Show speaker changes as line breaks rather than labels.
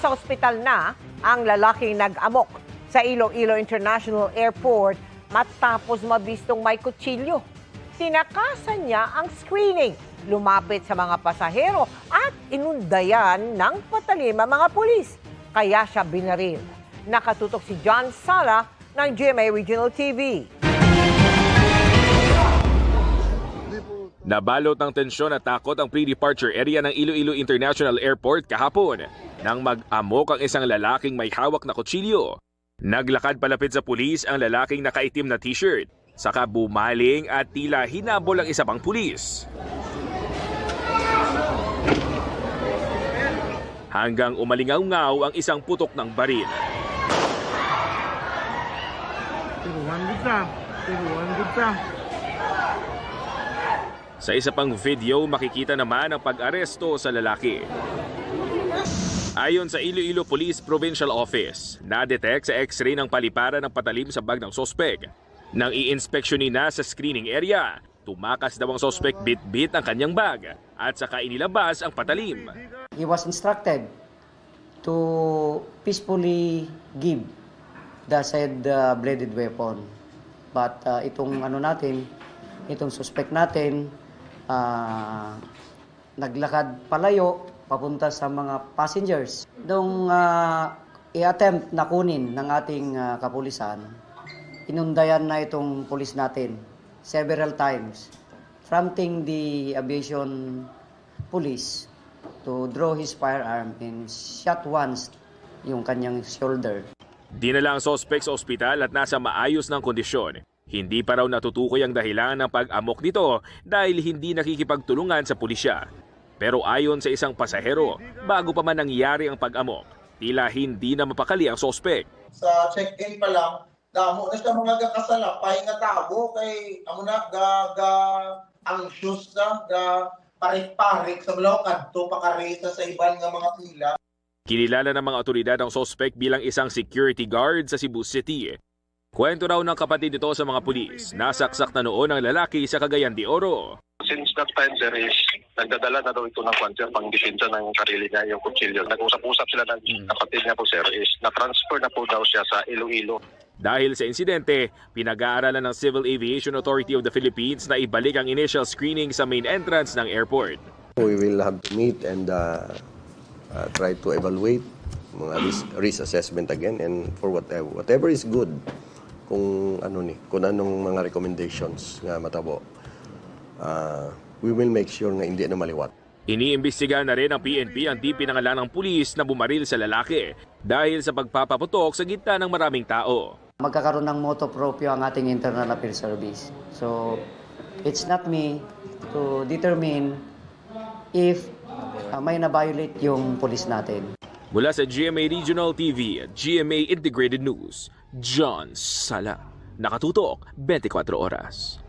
Nasa ospital na ang lalaking nag-amok sa Iloilo International Airport matapos mabistong may kutsilyo. Tinakasan niya ang screening, lumapit sa mga pasahero at inundayan ng patalim ang mga pulis. Kaya siya binaril. Nakatutok si John Sala ng GMA Regional TV.
Nabalot ng tensyon at takot ang pre-departure area ng Iloilo International Airport kahapon nang mag-amok ang isang lalaking may hawak na kutsilyo. Naglakad palapit sa pulis ang lalaking nakaitim na t-shirt, saka bumaling at tila hinabol ang isa pang pulis. Hanggang umalingaw-ngaw ang isang putok ng baril. Sa isa pang video, makikita naman ang pag-aresto sa lalaki. Ayon sa Iloilo Police Provincial Office, na-detect sa x-ray ng paliparan ng patalim sa bag ng sospek. Nang i-inspeksyonin na sa screening area, tumakas daw ang sospek bit-bit ang kanyang bag at saka inilabas ang patalim.
He was instructed to peacefully give the said bladed weapon. But itong suspect natin, naglakad palayo papunta sa mga passengers. Nung i-attempt na kunin ng ating kapulisan, inundayan na itong pulis natin several times, prompting the aviation police to draw his firearm and shot once yung kanyang shoulder.
Dinala ang sospek sa ospital at nasa maayos ng kondisyon. Hindi pa raw natutukoy ang dahilan ng pag-amok nito dahil hindi nakikipagtulungan sa pulisya. Pero ayon sa isang pasahero, bago pa man nangyari ang pag-amok, tila hindi na mapakali ang sospek.
Sa check-in pa lang, damo na siya mga gakasalapay nga tabo kay amo na anxious na parik-parik sa mga kadto pakaresa sa iban nga mga pila.
Kinilala ng mga otoridad ang sospek bilang isang security guard sa Cebu City. Kwento raw ng kapatid nito sa mga pulis, nasaksak na noon ang lalaki sa Cagayan de Oro.
Since that time, sir, is nagdadala na daw ito ng kwanser pang depensa ng sarili niya, yung kutsilyo. Nag-usap-usap sila ng kapatid niya po, sir, is na-transfer na po daw siya sa Iloilo.
Dahil sa insidente, pinag-aaralan ng Civil Aviation Authority of the Philippines na ibalik ang initial screening sa main entrance ng airport.
We will have to meet and try to evaluate mga risk assessment again and for whatever is good. Kung anong mga recommendations nga matabo, we will make sure na hindi na maliwat.
Iniimbestigahan na rin ng PNP ang di pinangalanang pulis na bumaril sa lalaki dahil sa pagpapaputok sa gitna ng maraming tao.
Magkakaroon ng moto proprio ang ating Internal Affairs Service. So, it's not me to determine if may na-violate yung pulis natin.
Mula sa GMA Regional TV at GMA Integrated News, John Sala. Nakatutok 24 oras.